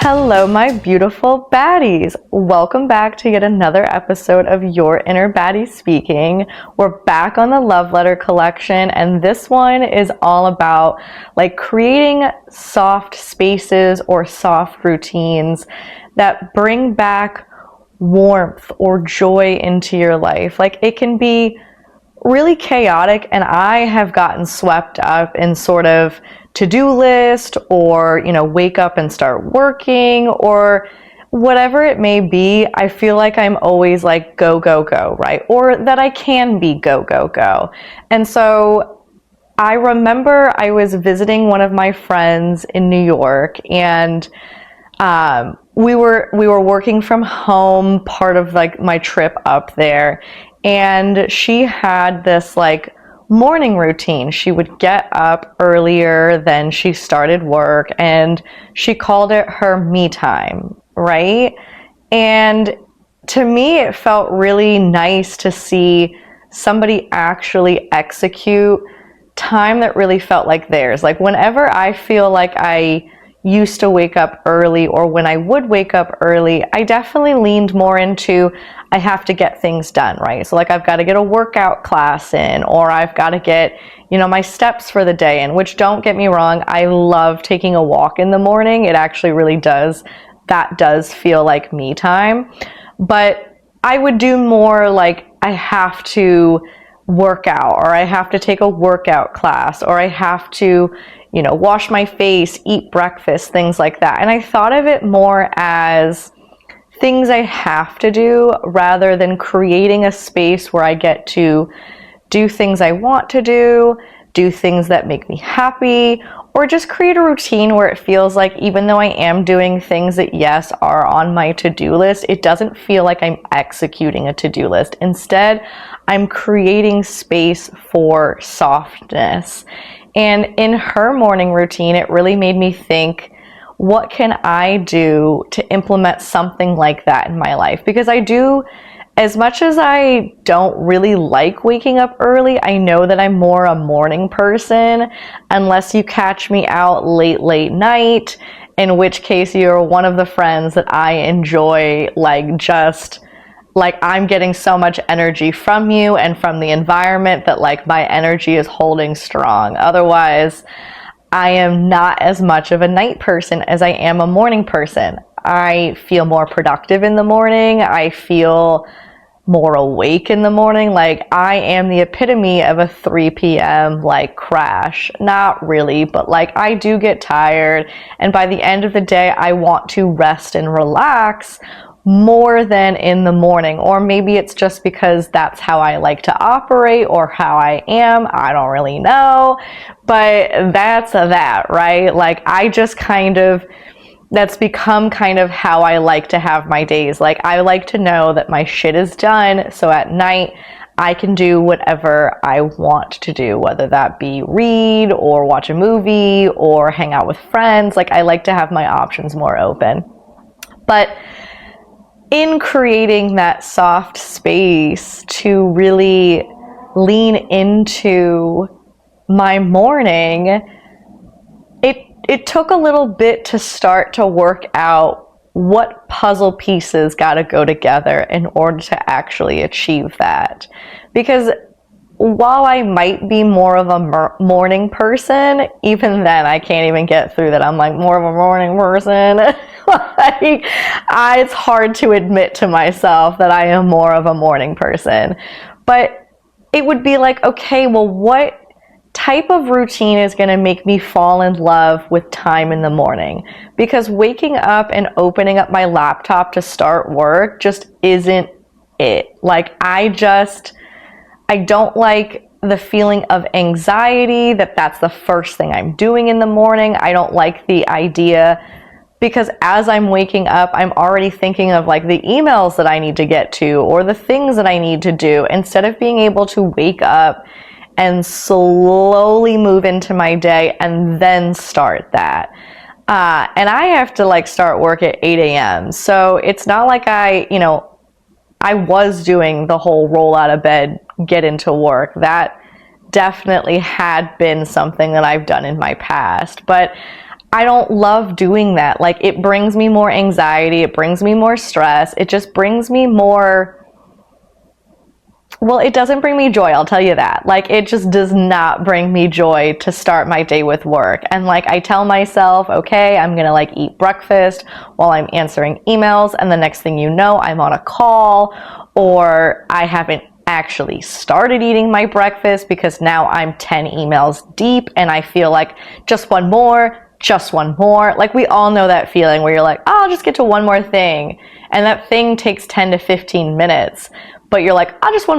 Hello, my beautiful baddies. Welcome back to yet another episode of Your Inner Baddie Speaking. We're back on the love letter collection, and this one is all about creating soft spaces or soft routines that bring back warmth or joy into your life. It can be really chaotic, and I have gotten swept up in sort of to-do list or, wake up and start working or whatever it may be. I feel like I'm always go, go, go, right? Or that I can be go, go, go. And so I remember I was visiting one of my friends in New York, and we were working from home part of my trip up there, and she had this morning routine. She would get up earlier than she started work, and she called it her me time, right? And to me, it felt really nice to see somebody actually execute time that really felt like theirs. Whenever I feel like I used to wake up early, or when I would wake up early, I definitely leaned more into I have to get things done, right? So I've got to get a workout class in, or I've got to get, my steps for the day in, which, don't get me wrong, I love taking a walk in the morning. It actually really does. That does feel like me time. But I would do more I have to work out, or I have to take a workout class, or I have to wash my face, eat breakfast, things like that. And I thought of it more as things I have to do rather than creating a space where I get to do things I want to do things that make me happy, or just create a routine where it feels like even though I am doing things that, yes, are on my to-do list, it doesn't feel like I'm executing a to-do list. Instead, I'm creating space for softness. And in her morning routine, it really made me think, what can I do to implement something like that in my life? Because I do, as much as I don't really like waking up early, I know that I'm more a morning person, unless you catch me out late night, in which case you're one of the friends that I enjoy, I'm getting so much energy from you and from the environment that my energy is holding strong. Otherwise, I am not as much of a night person as I am a morning person. I feel more productive in the morning. I feel more awake in the morning. I am the epitome of a 3 p.m. crash. Not really, but I do get tired, and by the end of the day, I want to rest and relax more than in the morning. Or maybe it's just because that's how I like to operate, or how I am. I don't really know, but that's that, right? I just that's become kind of how I like to have my days. I like to know that my shit is done, so at night I can do whatever I want to do, whether that be read or watch a movie or hang out with friends. I like to have my options more open. But in creating that soft space to really lean into my morning, it took a little bit to start to work out what puzzle pieces got to go together in order to actually achieve that. Because while I might be more of a morning person, even then I can't even get through that I'm more of a morning person. It's hard to admit to myself that I am more of a morning person. But it would be okay, well, what type of routine is going to make me fall in love with time in the morning? Because waking up and opening up my laptop to start work just isn't it. I don't like the feeling of anxiety that's the first thing I'm doing in the morning. I don't like the idea, because as I'm waking up, I'm already thinking of the emails that I need to get to, or the things that I need to do, instead of being able to wake up and slowly move into my day and then start that. And I have to start work at 8 a.m. So it's not like I was doing the whole roll out of bed, get into work. That definitely had been something that I've done in my past. But I don't love doing that. Like, it brings me more anxiety, it brings me more stress, it just brings me more, well, it doesn't bring me joy, I'll tell you that. Like, it just does not bring me joy to start my day with work. And like, I tell myself, okay, I'm gonna like eat breakfast while I'm answering emails, and the next thing you know, I'm on a call, or I haven't actually started eating my breakfast because now I'm 10 emails deep and I feel like just one more. Like, we all know that feeling where you're like, oh, I'll just get to one more thing. And that thing takes 10 to 15 minutes. But you're like, oh, just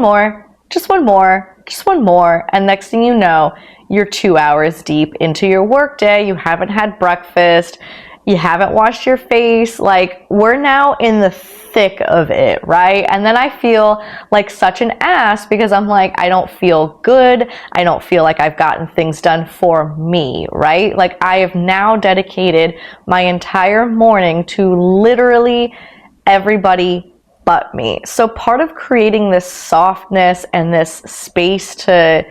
one more. And next thing you know, you're 2 hours deep into your workday. You haven't had breakfast. You haven't washed your face. Like, we're now in the thick of it, right? And then I feel like such an ass because I'm like, I don't feel good. I don't feel like I've gotten things done for me, right? Like, I have now dedicated my entire morning to literally everybody but me. So part of creating this softness and this space to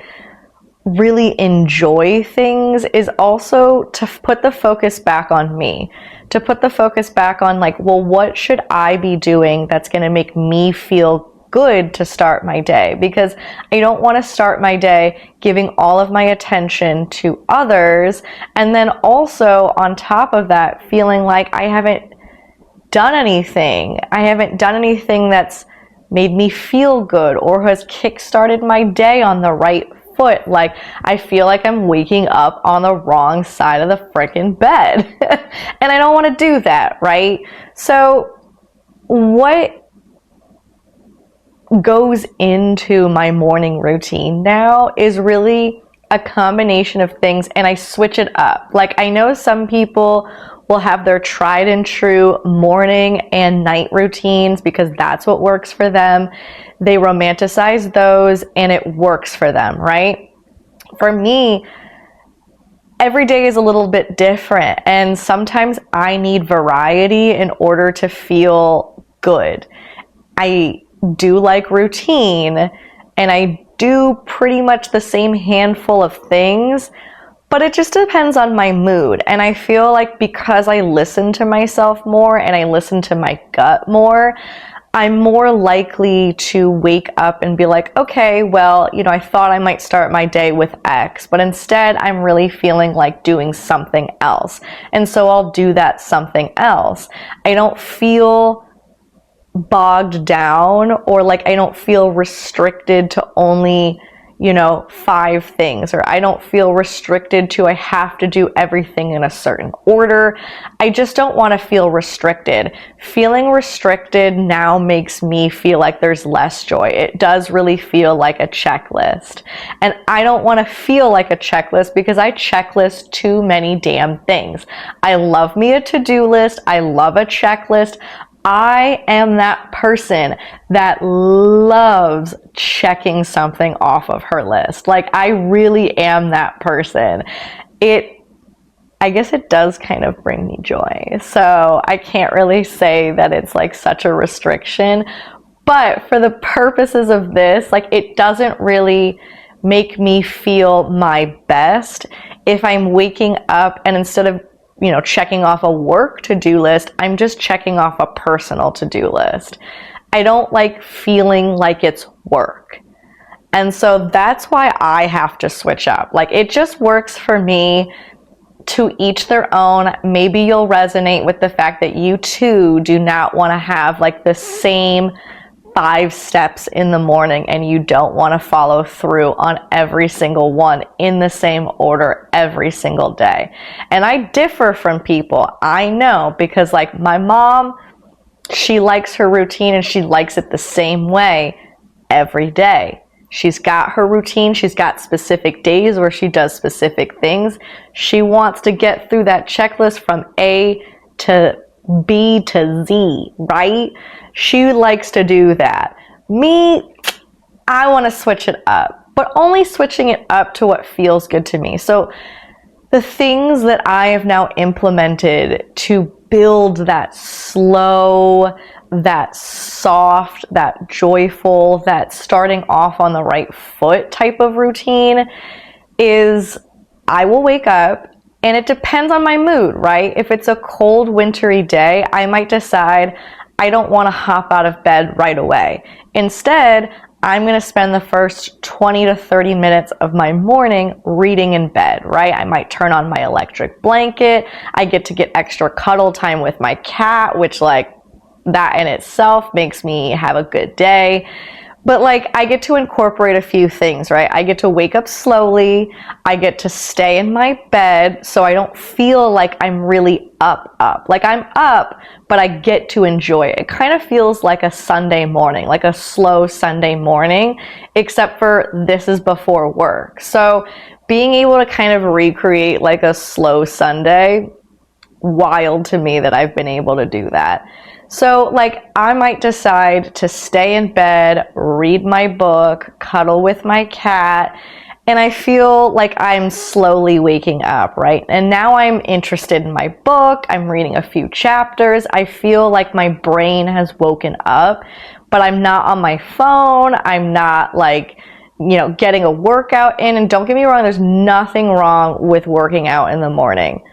really enjoy things is also to put the focus back on me, to put the focus back on like, well, what should I be doing that's going to make me feel good to start my day? Because I don't want to start my day giving all of my attention to others, and then also on top of that feeling like I haven't done anything that's made me feel good or has kickstarted my day on the right foot. Like, I feel like I'm waking up on the wrong side of the freaking bed. And I don't want to do that, right? So what goes into my morning routine now is really a combination of things, and I switch it up. Like, I know some people will have their tried and true morning and night routines because that's what works for them. They romanticize those and it works for them, right? For me, every day is a little bit different, and sometimes I need variety in order to feel good. I do like routine, and I do pretty much the same handful of things, but it just depends on my mood. And I feel like because I listen to myself more and I listen to my gut more, I'm more likely to wake up and be like, okay, well, I thought I might start my day with X, but instead I'm really feeling like doing something else. And so I'll do that something else. I don't feel bogged down, or like I don't feel restricted to only 5 things, or I don't feel restricted to I have to do everything in a certain order. I just don't want to feel restricted. Feeling restricted now makes me feel like there's less joy. It does really feel like a checklist. And I don't want to feel like a checklist because I checklist too many damn things. I love me a to-do list. I love a checklist. I am that person that loves checking something off of her list. Like, I really am that person. I guess it does kind of bring me joy. So I can't really say that it's like such a restriction, but for the purposes of this, like, it doesn't really make me feel my best if I'm waking up and instead of checking off a work to-do list, I'm just checking off a personal to-do list. I don't like feeling like it's work. And so that's why I have to switch up. Like, it just works for me. To each their own. Maybe you'll resonate with the fact that you too do not want to have like the same 5 steps in the morning, and you don't want to follow through on every single one in the same order every single day. And I differ from people, I know, because like my mom, she likes her routine and she likes it the same way every day. She's got her routine. She's got specific days where she does specific things. She wants to get through that checklist from A to B to Z, right? She likes to do that. Me, I want to switch it up, but only switching it up to what feels good to me. So the things that I have now implemented to build that slow, that soft, that joyful, that starting off on the right foot type of routine is I will wake up And it depends on my mood, right? If it's a cold, wintry day, I might decide I don't want to hop out of bed right away. Instead, I'm going to spend the first 20 to 30 minutes of my morning reading in bed, right? I might turn on my electric blanket. I get to get extra cuddle time with my cat, which like that in itself makes me have a good day. But like I get to incorporate a few things, right? I get to wake up slowly. I get to stay in my bed so I don't feel like I'm really up. Like I'm up, but I get to enjoy it. It kind of feels like a Sunday morning, like a slow Sunday morning, except for this is before work. So being able to kind of recreate like a slow Sunday, wild to me that I've been able to do that. So like I might decide to stay in bed, read my book, cuddle with my cat, and I feel like I'm slowly waking up, right? And now I'm interested in my book, I'm reading a few chapters, I feel like my brain has woken up, but I'm not on my phone, I'm not like, getting a workout in. And don't get me wrong, there's nothing wrong with working out in the morning.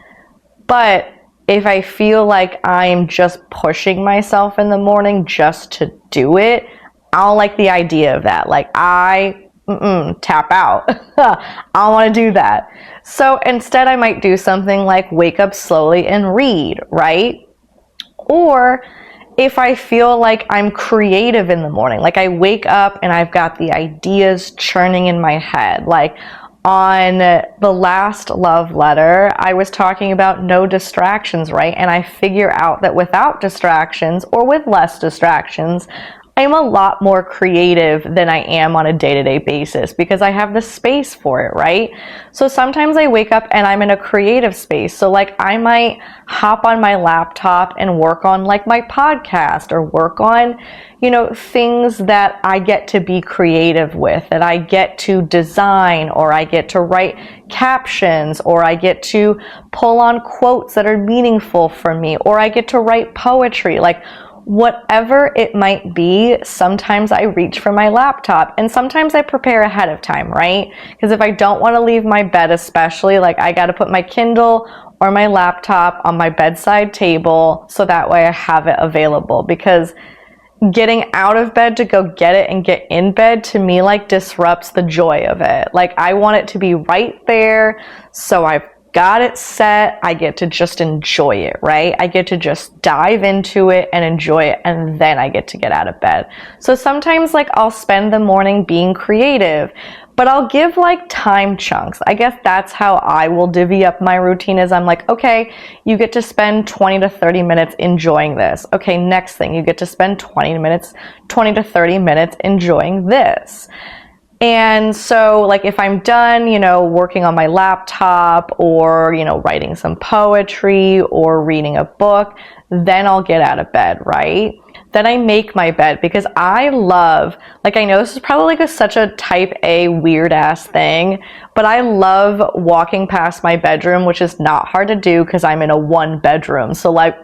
But if I feel like I'm just pushing myself in the morning just to do it, I don't like the idea of that. Like tap out. I don't want to do that. So instead I might do something like wake up slowly and read, right? Or if I feel like I'm creative in the morning, like I wake up and I've got the ideas churning in my head, like on the last love letter, I was talking about no distractions, right? And I figure out that without distractions or with less distractions, I'm a lot more creative than I am on a day-to-day basis because I have the space for it, right? So sometimes I wake up and I'm in a creative space. So like I might hop on my laptop and work on like my podcast or work on, things that I get to be creative with, that I get to design, or I get to write captions, or I get to pull on quotes that are meaningful for me, or I get to write poetry. Like whatever it might be, sometimes I reach for my laptop and sometimes I prepare ahead of time, right? Because if I don't want to leave my bed, especially, like I got to put my Kindle or my laptop on my bedside table so that way I have it available, because getting out of bed to go get it and get in bed to me like disrupts the joy of it. Like I want it to be right there, so I've got it set. I get to just enjoy it, right? I get to just dive into it and enjoy it, and then I get to get out of bed. So sometimes like I'll spend the morning being creative, but I'll give like time chunks. I guess that's how I will divvy up my routine, is I'm like, okay, you get to spend 20 to 30 minutes enjoying this. Okay, next thing, you get to spend 20 to 30 minutes enjoying this. And so like if I'm done, working on my laptop or, writing some poetry or reading a book, then I'll get out of bed, right? Then I make my bed because I love, like I know this is probably like such a type A weird ass thing, but I love walking past my bedroom, which is not hard to do because I'm in a one bedroom. So like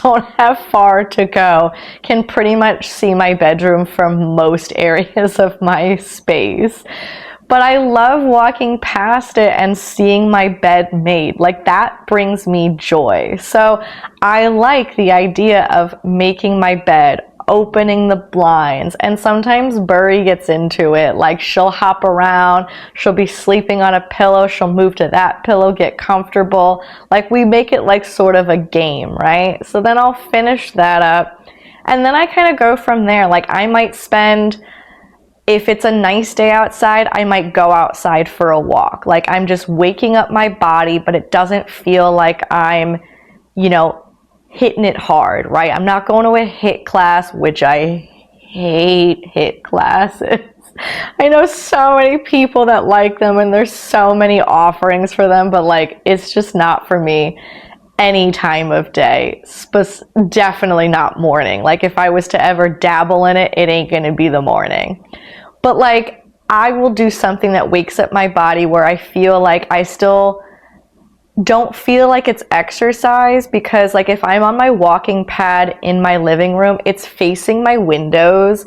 don't have far to go, can pretty much see my bedroom from most areas of my space. But I love walking past it and seeing my bed made. Like that brings me joy. So I like the idea of making my bed, opening the blinds, and sometimes Burry gets into it. Like she'll hop around, she'll be sleeping on a pillow, she'll move to that pillow, get comfortable. Like we make it like sort of a game, right? So then I'll finish that up and then I kind of go from there. Like I might spend, if it's a nice day outside, I might go outside for a walk. Like I'm just waking up my body, but it doesn't feel like I'm, hitting it hard, right? I'm not going to a HIIT class, which I hate HIIT classes. I know so many people that like them and there's so many offerings for them, but like it's just not for me any time of day. Definitely not morning. Like if I was to ever dabble in it, it ain't going to be the morning. But like I will do something that wakes up my body where I feel like I still don't feel like it's exercise, because like if I'm on my walking pad in my living room, it's facing my windows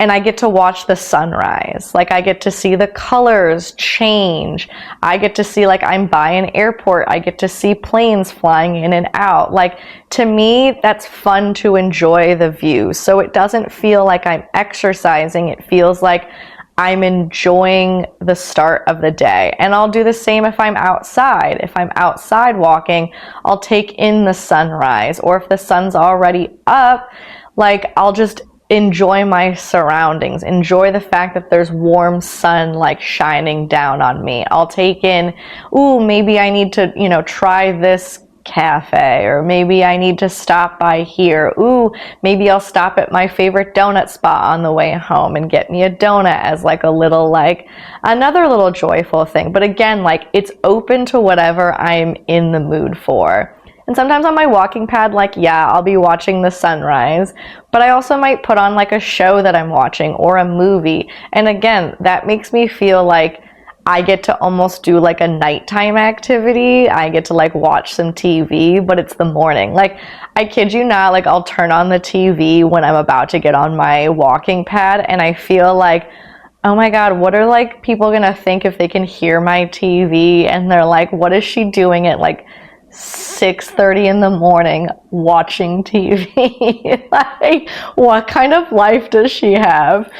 and I get to watch the sunrise. Like, I get to see the colors change. I get to see, like, I'm by an airport. I get to see planes flying in and out. Like, to me, that's fun to enjoy the view. So it doesn't feel like I'm exercising. It feels like I'm enjoying the start of the day. And I'll do the same if I'm outside. If I'm outside walking, I'll take in the sunrise. Or if the sun's already up, like, I'll just enjoy my surroundings, enjoy the fact that there's warm sun like shining down on me. I'll take in, ooh, maybe I need to, try this cafe, or maybe I need to stop by here. Ooh, maybe I'll stop at my favorite donut spot on the way home and get me a donut as like a little, like, another little joyful thing. But again, like, it's open to whatever I'm in the mood for. And sometimes on my walking pad, like, yeah, I'll be watching the sunrise, but I also might put on like a show that I'm watching or a movie. And again, that makes me feel like I get to almost do like a nighttime activity. I get to like watch some TV, but it's the morning. Like, I kid you not, like, I'll turn on the TV when I'm about to get on my walking pad, and I feel like, oh my God, what are like people gonna think if they can hear my TV and they're like, what is she doing at like 6:30 in the morning watching TV? Like, what kind of life does she have?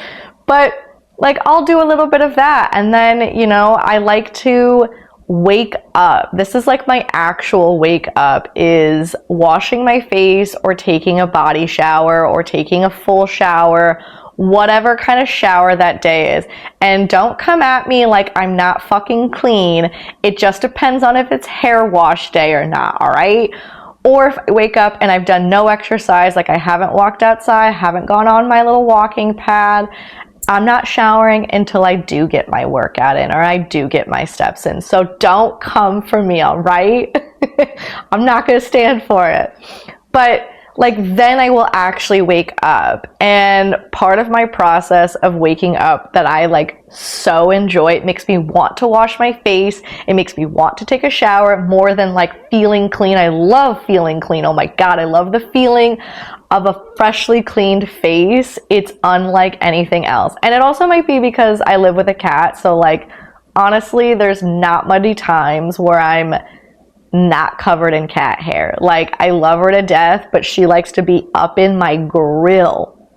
But like, I'll do a little bit of that, and then, I like to wake up. This is like my actual wake up, is washing my face or taking a body shower or taking a full shower, whatever kind of shower that day is. And don't come at me like I'm not fucking clean. It just depends on if it's hair wash day or not, all right? Or if I wake up and I've done no exercise, like I haven't walked outside, haven't gone on my little walking pad, I'm not showering until I do get my workout in, or I do get my steps in. So don't come for me, all right? I'm not going to stand for it. But like, then I will actually wake up. And part of my process of waking up that I like so enjoy, it makes me want to wash my face. It makes me want to take a shower more than like feeling clean. I love feeling clean. Oh my God, I love the feeling of a freshly cleaned face. It's unlike anything else. And it also might be because I live with a cat. So like, honestly, there's not many times where I'm not covered in cat hair. Like, I love her to death, but she likes to be up in my grill.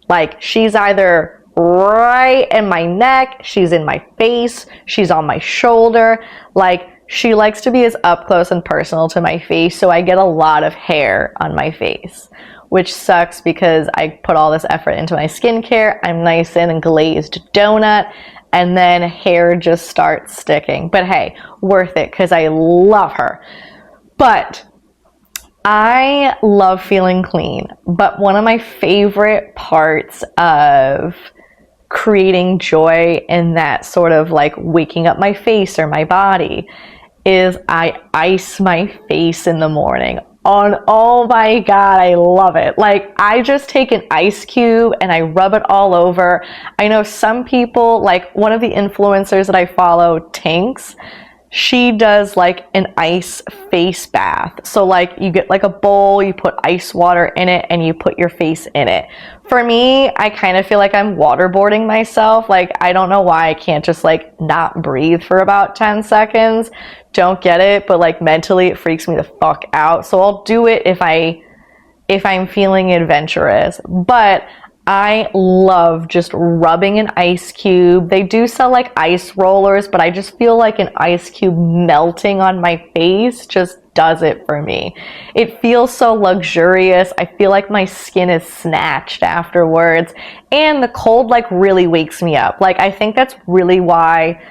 Like, she's either right in my neck, she's in my face, she's on my shoulder. Like, she likes to be as up close and personal to my face, so I get a lot of hair on my face, which sucks because I put all this effort into my skincare. I'm nice and glazed donut, and then hair just starts sticking. But hey, worth it because I love her. But I love feeling clean. But one of my favorite parts of creating joy in that sort of like waking up my face or my body is I ice my face in the morning. Oh my God, I love it. Like, I just take an ice cube and I rub it all over. I know some people, like one of the influencers that I follow, Tinks, she does like an ice face bath. So like, you get like a bowl, you put ice water in it, and you put your face in it. For me, I kind of feel like I'm waterboarding myself. Like, I don't know why I can't just like not breathe for about 10 seconds. Don't get it, but like mentally it freaks me the fuck out. So I'll do it if I'm feeling adventurous. But I love just rubbing an ice cube. They do sell like ice rollers, but I just feel like an ice cube melting on my face just does it for me. It feels so luxurious. I feel like my skin is snatched afterwards, and the cold like really wakes me up. Like, I think that's really why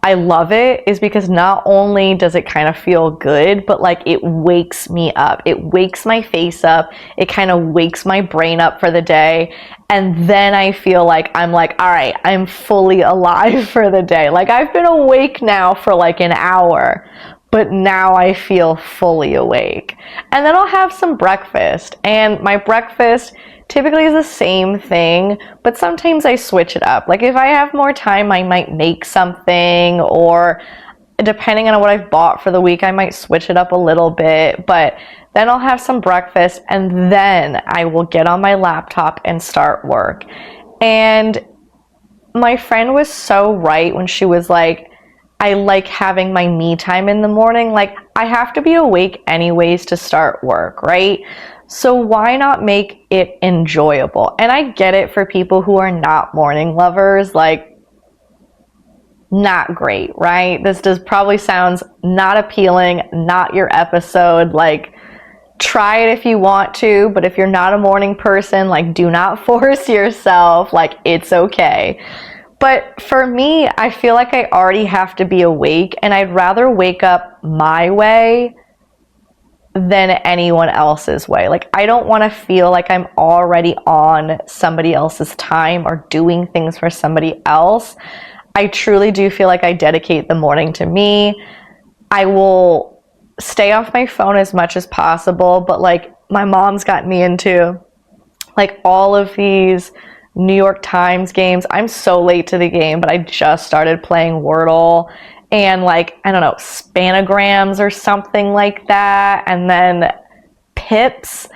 I love it, is because not only does it kind of feel good, but like it wakes me up. It wakes my face up. It kind of wakes my brain up for the day. And then I feel like I'm like, all right, I'm fully alive for the day. Like, I've been awake now for like an hour, but now I feel fully awake. And then I'll have some breakfast. And my breakfast typically is the same thing, but sometimes I switch it up. Like, if I have more time, I might make something, or depending on what I've bought for the week, I might switch it up a little bit. But then I'll have some breakfast, and then I will get on my laptop and start work. And my friend was so right when she was like, I like having my me time in the morning. Like, I have to be awake anyways to start work, right? So why not make it enjoyable? And I get it for people who are not morning lovers, like, not great, right? This does probably sounds not appealing, not your episode. Like, try it if you want to, but if you're not a morning person, like, do not force yourself. Like, it's okay. But for me, I feel like I already have to be awake, and I'd rather wake up my way than anyone else's way. Like, I don't want to feel like I'm already on somebody else's time or doing things for somebody else. I truly do feel like I dedicate the morning to me. I will stay off my phone as much as possible, but like, my mom's got me into like all of these New York Times games. I'm so late to the game, but I just started playing Wordle and like, I don't know, spanograms or something like that. And then Pips.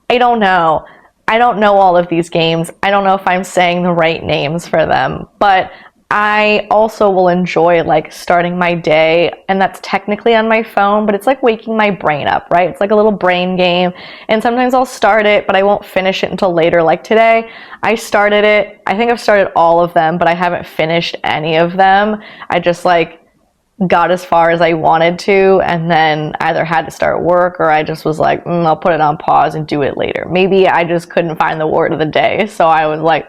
I don't know. I don't know all of these games. I don't know if I'm saying the right names for them, but I also will enjoy like starting my day, and that's technically on my phone, but it's like waking my brain up, right? It's like a little brain game, and sometimes I'll start it, but I won't finish it until later. Like today, I started it. I think I've started all of them, but I haven't finished any of them. I just like got as far as I wanted to, and then either had to start work or I just was like, I'll put it on pause and do it later. Maybe I just couldn't find the word of the day, so I was like,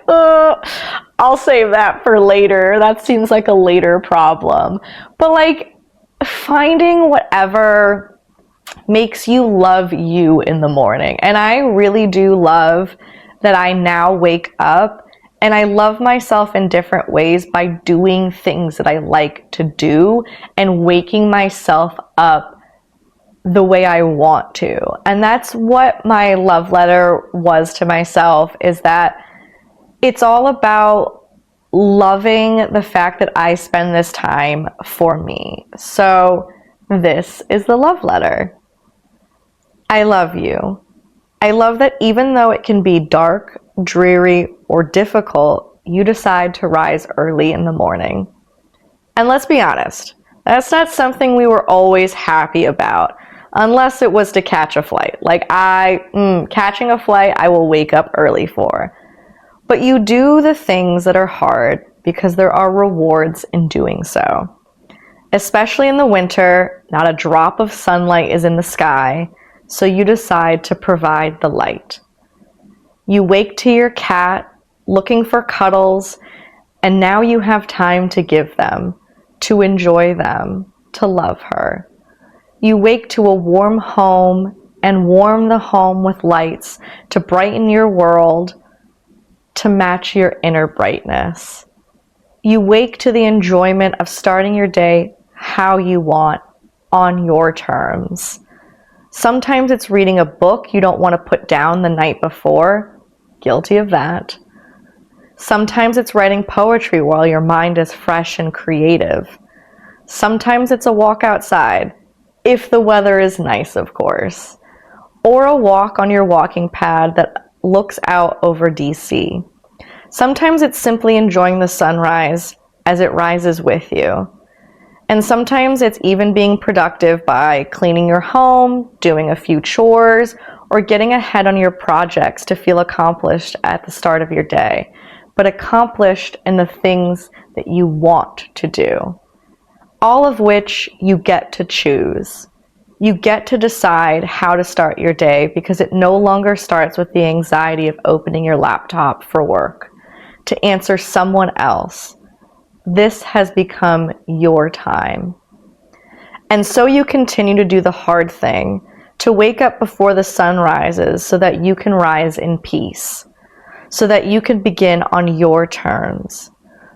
I'll save that for later. That seems like a later problem. But like, finding whatever makes you love you in the morning. And I really do love that I now wake up and I love myself in different ways by doing things that I like to do and waking myself up the way I want to. And that's what my love letter was to myself, is that it's all about loving the fact that I spend this time for me. So this is the love letter. I love you. I love that even though it can be dark, dreary, or difficult, you decide to rise early in the morning. And let's be honest, that's not something we were always happy about, unless it was to catch a flight. Like catching a flight, I will wake up early for. But you do the things that are hard because there are rewards in doing so. Especially in the winter, not a drop of sunlight is in the sky, so you decide to provide the light. You wake to your cat, looking for cuddles, and now you have time to give them, to enjoy them, to love her. You wake to a warm home and warm the home with lights to brighten your world, to match your inner brightness. You wake to the enjoyment of starting your day how you want, on your terms. Sometimes it's reading a book you don't want to put down the night before. Guilty of that. Sometimes it's writing poetry while your mind is fresh and creative. Sometimes it's a walk outside, if the weather is nice, of course. Or a walk on your walking pad that looks out over DC. Sometimes it's simply enjoying the sunrise as it rises with you. And sometimes it's even being productive by cleaning your home, doing a few chores, or getting ahead on your projects to feel accomplished at the start of your day, but accomplished in the things that you want to do. All of which you get to choose. You get to decide how to start your day because it no longer starts with the anxiety of opening your laptop for work, to answer someone else. This has become your time. And so you continue to do the hard thing, to wake up before the sun rises so that you can rise in peace, so that you can begin on your terms,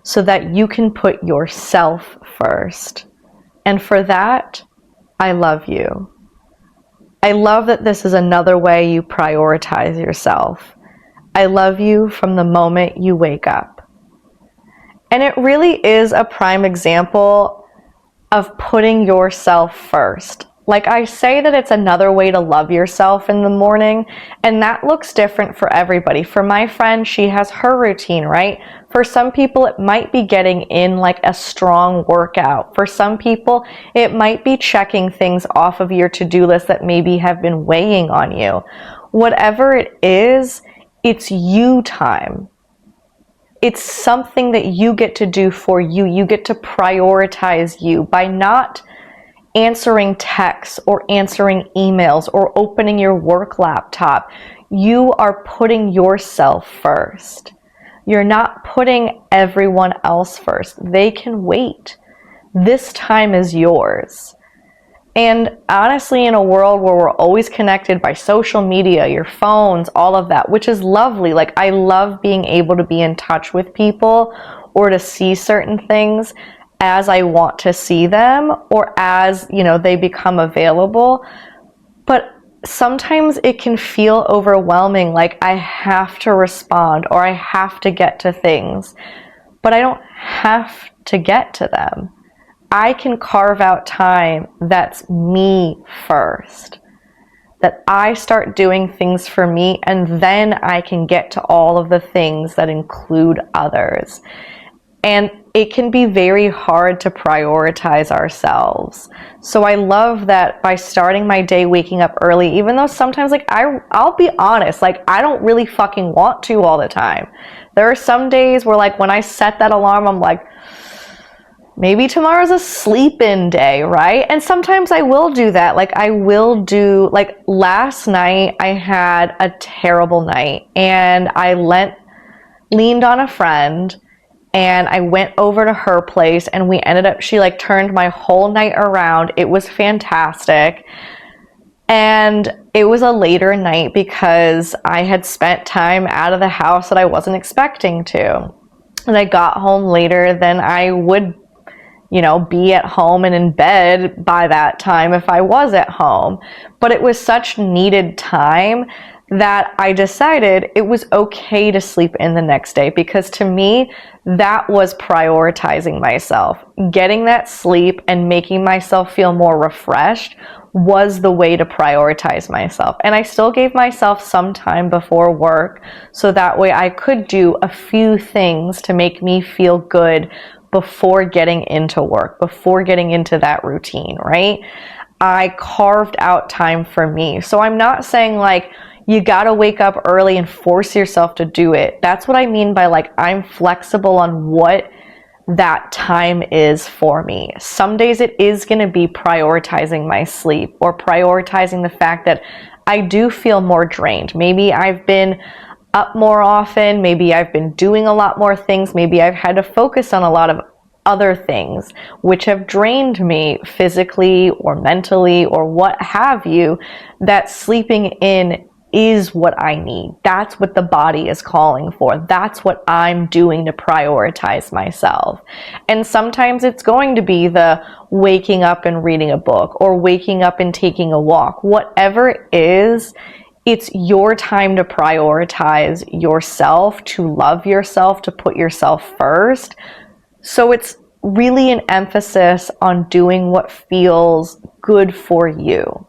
so that you can put yourself first. And for that, I love you. I love that this is another way you prioritize yourself. I love you from the moment you wake up. And it really is a prime example of putting yourself first. Like I say that it's another way to love yourself in the morning, and that looks different for everybody. For my friend, she has her routine, right? For some people, it might be getting in like a strong workout. For some people, it might be checking things off of your to-do list that maybe have been weighing on you. Whatever it is, it's you time. It's something that you get to do for you. You get to prioritize you by not answering texts or answering emails or opening your work laptop. You are putting yourself first. You're not putting everyone else first. They can wait. This time is yours. And honestly, in a world where we're always connected by social media, your phones, all of that, which is lovely. Like, I love being able to be in touch with people or to see certain things as I want to see them or as, they become available. But sometimes it can feel overwhelming, like I have to respond or I have to get to things, but I don't have to get to them. I can carve out time that's me first, that I start doing things for me, and then I can get to all of the things that include others. And it can be very hard to prioritize ourselves. So I love that by starting my day waking up early, even though sometimes, like, I'll be honest, like, I don't really fucking want to all the time. There are some days where, like, when I set that alarm, I'm like, maybe tomorrow's a sleep-in day, right? And sometimes I will do that. Like, I will do, like, last night I had a terrible night and I leaned on a friend and I went over to her place and she like turned my whole night around. It was fantastic. And it was a later night because I had spent time out of the house that I wasn't expecting to. And I got home later than I would be at home and in bed by that time if I was at home. But it was such needed time that I decided it was okay to sleep in the next day, because to me, that was prioritizing myself. Getting that sleep and making myself feel more refreshed was the way to prioritize myself. And I still gave myself some time before work so that way I could do a few things to make me feel good before getting into work, before getting into that routine, right? I carved out time for me. So I'm not saying like you gotta wake up early and force yourself to do it. That's what I mean by like I'm flexible on what that time is for me. Some days it is gonna be prioritizing my sleep or prioritizing the fact that I do feel more drained. Maybe I've been up more often, maybe I've been doing a lot more things, maybe I've had to focus on a lot of other things which have drained me physically or mentally or what have you, that sleeping in is what I need. That's what the body is calling for. That's what I'm doing to prioritize myself. And sometimes it's going to be the waking up and reading a book or waking up and taking a walk. Whatever it is, it's your time to prioritize yourself, to love yourself, to put yourself first. So it's really an emphasis on doing what feels good for you.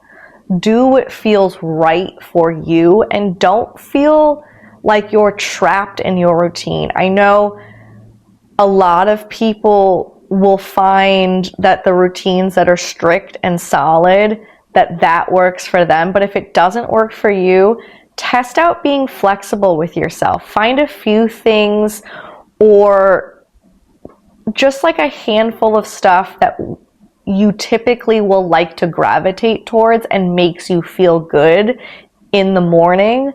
Do what feels right for you and don't feel like you're trapped in your routine. I know a lot of people will find that the routines that are strict and solid, that works for them. But if it doesn't work for you, test out being flexible with yourself. Find a few things or just like a handful of stuff that you typically will like to gravitate towards and makes you feel good in the morning.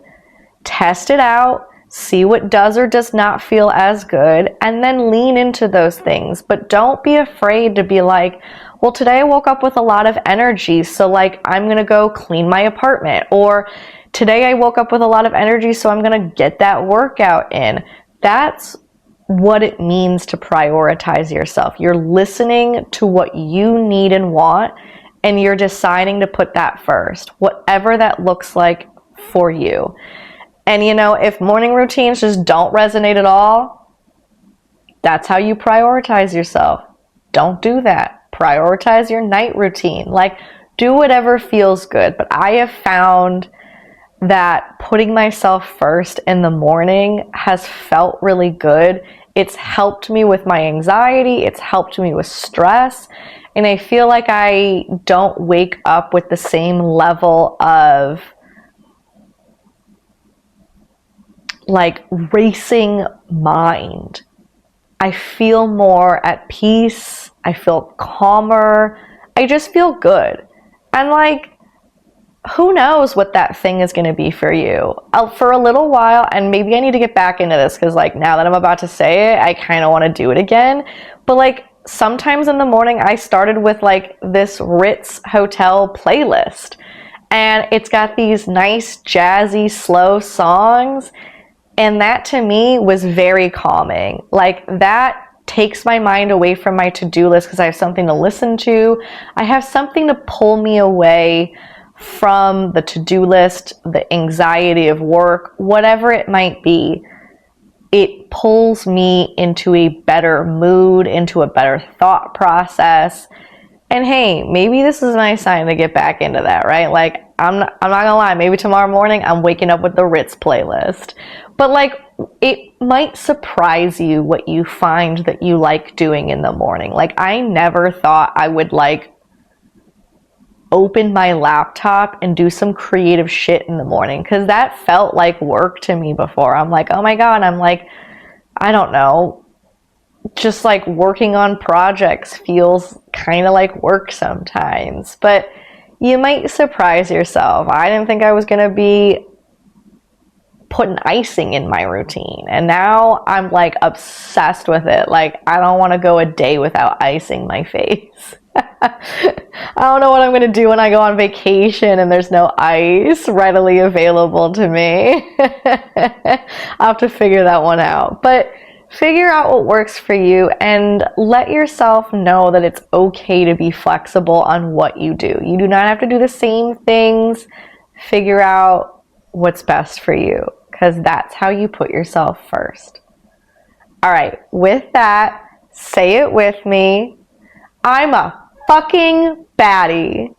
Test it out, see what does or does not feel as good, and then lean into those things. But don't be afraid to be like, well, today I woke up with a lot of energy, so like I'm gonna go clean my apartment. Or today I woke up with a lot of energy, so I'm gonna get that workout in. That's what it means to prioritize yourself. You're listening to what you need and want, and you're deciding to put that first, whatever that looks like for you. And if morning routines just don't resonate at all, that's how you prioritize yourself. Don't do that. Prioritize your night routine. Like, do whatever feels good. But I have found that putting myself first in the morning has felt really good. It's helped me with my anxiety, it's helped me with stress, and I feel like I don't wake up with the same level of like racing mind. I feel more at peace, I feel calmer, I just feel good. And like, who knows what that thing is going to be for you. For a little while, and maybe I need to get back into this because like now that I'm about to say it, I kind of want to do it again. But like sometimes in the morning, I started with like this Ritz hotel playlist, and it's got these nice jazzy slow songs, and that to me was very calming. Like that takes my mind away from my to-do list because I have something to listen to. I have something to pull me away from the to-do list, the anxiety of work, whatever it might be. It pulls me into a better mood, into a better thought process. And hey, maybe this is a nice sign to get back into that, right? Like, I'm not gonna lie, maybe tomorrow morning I'm waking up with the Ritz playlist. But like, it might surprise you what you find that you like doing in the morning. Like, I never thought I would like open my laptop and do some creative shit in the morning, because that felt like work to me before. I'm like, oh my god, I'm like, I don't know, just like working on projects feels kind of like work sometimes. But you might surprise yourself. I didn't think I was gonna be putting icing in my routine, and now I'm like obsessed with it. Like, I don't want to go a day without icing my face. I don't know what I'm going to do when I go on vacation and there's no ice readily available to me. I'll have to figure that one out. But figure out what works for you and let yourself know that it's okay to be flexible on what you do. You do not have to do the same things. Figure out what's best for you, because that's how you put yourself first. All right, with that, say it with me. I'm a fucking baddie.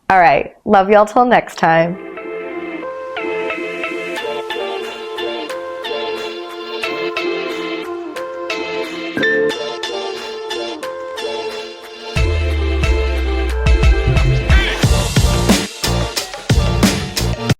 All right, love y'all till next time.